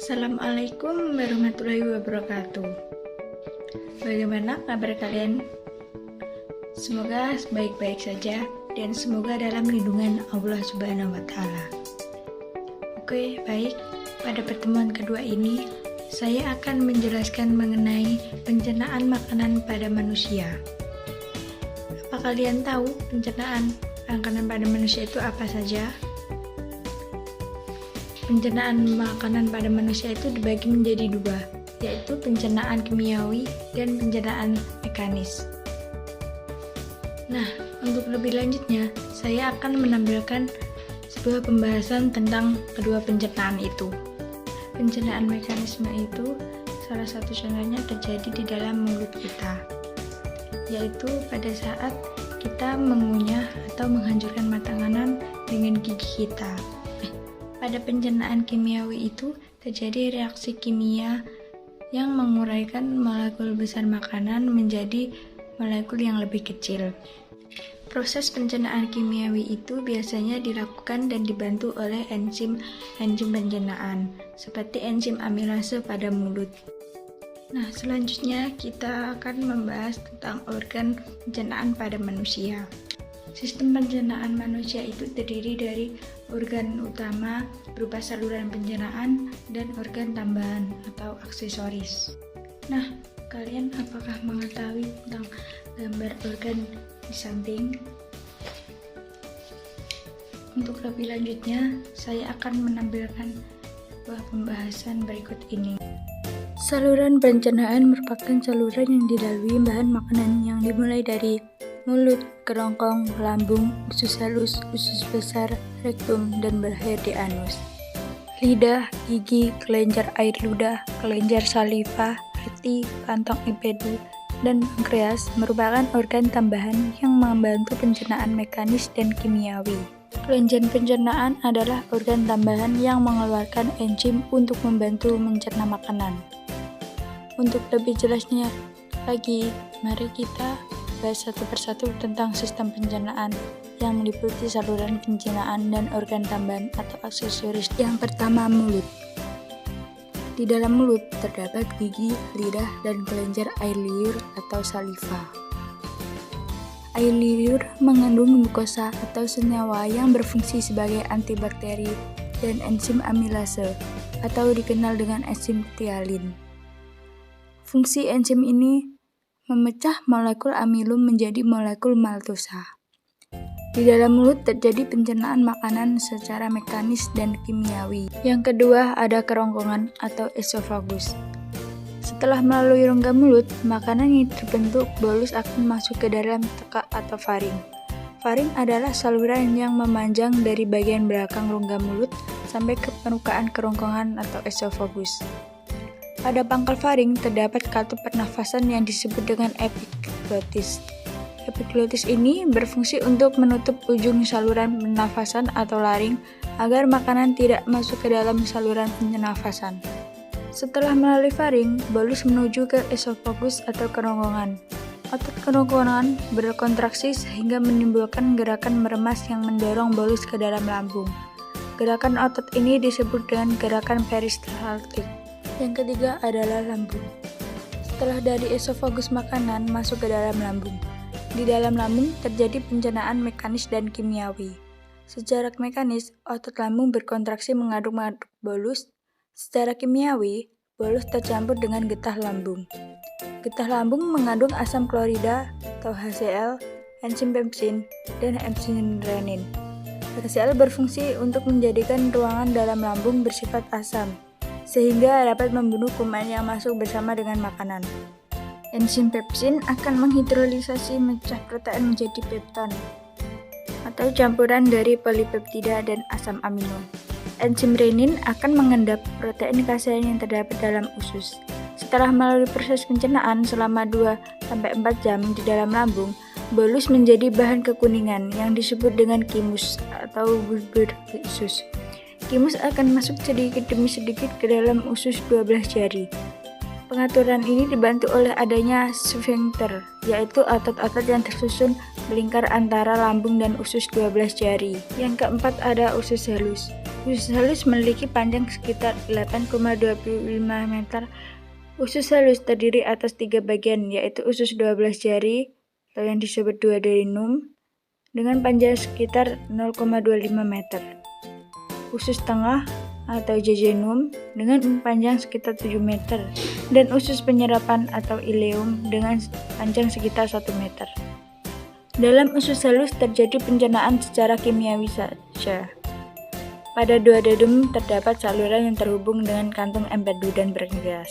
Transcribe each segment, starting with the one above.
Assalamualaikum warahmatullahi wabarakatuh. Bagaimana kabar kalian? Semoga baik-baik saja dan semoga dalam lindungan Allah Subhanahu wa Ta'ala. Oke, baik. Pada pertemuan kedua ini, saya akan menjelaskan mengenai pencernaan makanan pada manusia. Apa kalian tahu pencernaan makanan pada manusia itu apa saja? Pencernaan makanan pada manusia itu dibagi menjadi dua, yaitu pencernaan kimiawi dan pencernaan mekanis. Nah, untuk lebih lanjutnya, saya akan menampilkan sebuah pembahasan tentang kedua pencernaan itu. Pencernaan mekanisme itu salah satu contohnya terjadi di dalam mulut kita, yaitu pada saat kita mengunyah atau menghancurkan makanan dengan gigi kita. Pada pencernaan kimiawi itu terjadi reaksi kimia yang menguraikan molekul besar makanan menjadi molekul yang lebih kecil. Proses pencernaan kimiawi itu biasanya dilakukan dan dibantu oleh enzim pencernaan, seperti enzim amilase pada mulut. Nah, selanjutnya kita akan membahas tentang organ pencernaan pada manusia. Sistem pencernaan manusia itu terdiri dari organ utama berupa saluran pencernaan dan organ tambahan atau aksesoris. Nah, kalian apakah mengetahui tentang gambar organ di samping? Untuk lebih lanjutnya, saya akan menampilkan sebuah pembahasan berikut ini. Saluran pencernaan merupakan saluran yang dilalui bahan makanan yang dimulai dari mulut, kerongkong, lambung, usus halus, usus besar, rektum, dan berakhir di anus. Lidah, gigi, kelenjar air ludah, kelenjar saliva, hati, kantong empedu, dan pankreas merupakan organ tambahan yang membantu pencernaan mekanis dan kimiawi. Kelenjar pencernaan adalah organ tambahan yang mengeluarkan enzim untuk membantu mencerna makanan. Untuk lebih jelasnya lagi, mari kita bahas satu persatu tentang sistem pencernaan yang meliputi saluran pencernaan dan organ tambahan atau aksesoris. Yang pertama, mulut. Di dalam mulut terdapat gigi, lidah, dan kelenjar air liur atau saliva. Air liur mengandung glukosa atau senyawa yang berfungsi sebagai antibakteri dan enzim amilase atau dikenal dengan enzim phthalin. Fungsi enzim ini memecah molekul amilum menjadi molekul maltosa. Di dalam mulut terjadi pencernaan makanan secara mekanis dan kimiawi. Yang kedua ada kerongkongan atau esofagus. Setelah melalui rongga mulut, makanan yang terbentuk bolus akan masuk ke dalam tekak atau faring. Faring adalah saluran yang memanjang dari bagian belakang rongga mulut sampai ke permukaan kerongkongan atau esofagus. Pada pangkal faring terdapat katup pernafasan yang disebut dengan epiglotis. Epiglotis ini berfungsi untuk menutup ujung saluran pernafasan atau laring agar makanan tidak masuk ke dalam saluran pernafasan. Setelah melalui faring, bolus menuju ke esofagus atau kerongkongan. Otot kerongkongan berkontraksi sehingga menimbulkan gerakan meremas yang mendorong bolus ke dalam lambung. Gerakan otot ini disebut dengan gerakan peristaltik. Yang ketiga adalah lambung. Setelah dari esofagus makanan masuk ke dalam lambung. Di dalam lambung terjadi pencernaan mekanis dan kimiawi. Secara mekanis, otot lambung berkontraksi mengaduk-aduk bolus. Secara kimiawi, bolus tercampur dengan getah lambung. Getah lambung mengandung asam klorida atau HCl, enzim pepsin, dan enzim renin. HCl berfungsi untuk menjadikan ruangan dalam lambung bersifat asam, sehingga dapat membunuh kuman yang masuk bersama dengan makanan. Enzim pepsin akan menghidrolisasi mecah protein menjadi pepton, atau campuran dari polipeptida dan asam amino. Enzim renin akan mengendap protein kasein yang terdapat dalam usus. Setelah melalui proses pencernaan selama 2-4 jam di dalam lambung, bolus menjadi bahan kekuningan yang disebut dengan kimus atau bubur usus. Kimus akan masuk sedikit demi sedikit ke dalam usus 12 jari. Pengaturan ini dibantu oleh adanya sphincter, yaitu otot-otot yang tersusun melingkar antara lambung dan usus 12 jari. Yang keempat ada usus halus. Usus halus memiliki panjang sekitar 8,25 meter. Usus halus terdiri atas 3 bagian, yaitu usus 12 jari atau yang disebut duodenum dengan panjang sekitar 0,25 meter. Usus tengah atau jejunum dengan panjang sekitar 7 meter dan usus penyerapan atau ileum dengan panjang sekitar 1 meter. Dalam usus halus terjadi pencernaan secara kimiawi saja. Pada duodenum terdapat saluran yang terhubung dengan kantung empedu dan pankreas.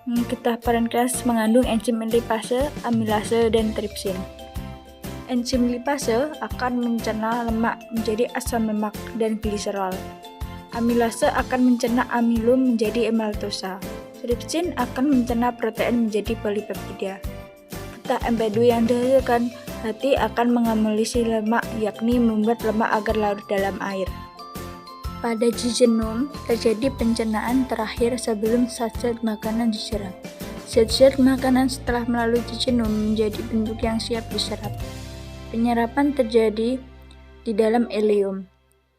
Getah pankreas mengandung enzim lipase, amilase, dan tripsin. Enzim lipase akan mencerna lemak menjadi asam lemak dan gliserol. Amilase akan mencerna amilum menjadi maltosa. Tripsin akan mencerna protein menjadi polipeptida. Getah empedu yang dihasilkan hati akan mengakumulasi lemak, yakni membuat lemak agar larut dalam air. Pada jejunum terjadi pencernaan terakhir sebelum zat-zat makanan diserap. Zat-zat makanan setelah melalui jejunum menjadi bentuk yang siap diserap. Penyerapan terjadi di dalam ileum.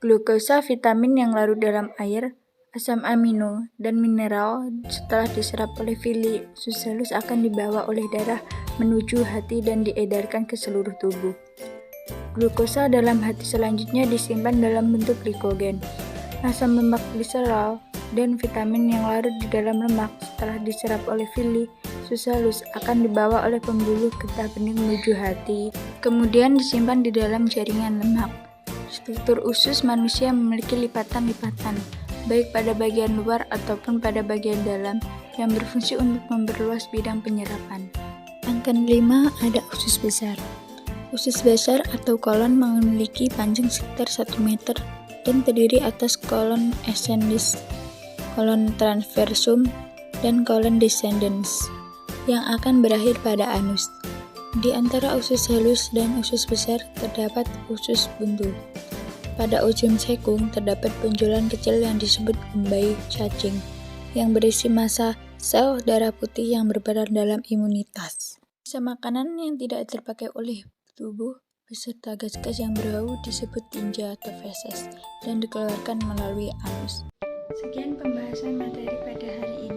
Glukosa, vitamin yang larut dalam air, asam amino, dan mineral setelah diserap oleh villi usus halus akan dibawa oleh darah menuju hati dan diedarkan ke seluruh tubuh. Glukosa dalam hati selanjutnya disimpan dalam bentuk glikogen. Asam lemak gliserol dan vitamin yang larut di dalam lemak setelah diserap oleh villi usus halus akan dibawa oleh pembuluh getah bening menuju hati, kemudian disimpan di dalam jaringan lemak. Struktur usus manusia memiliki lipatan-lipatan, baik pada bagian luar ataupun pada bagian dalam, yang berfungsi untuk memperluas bidang penyerapan. Angka 5 ada usus besar. Usus besar atau kolon memiliki panjang sekitar 1 meter dan terdiri atas kolon ascendens, kolon transversum, dan kolon descendens yang akan berakhir pada anus. Di antara usus halus dan usus besar terdapat usus buntu. Pada ujung cekung terdapat benjolan kecil yang disebut umbai cacing yang berisi massa sel darah putih yang berperan dalam imunitas. Sisa makanan yang tidak terpakai oleh tubuh beserta gas-gas yang berbau disebut tinja atau feses dan dikeluarkan melalui anus. Sekian pembahasan materi pada hari ini.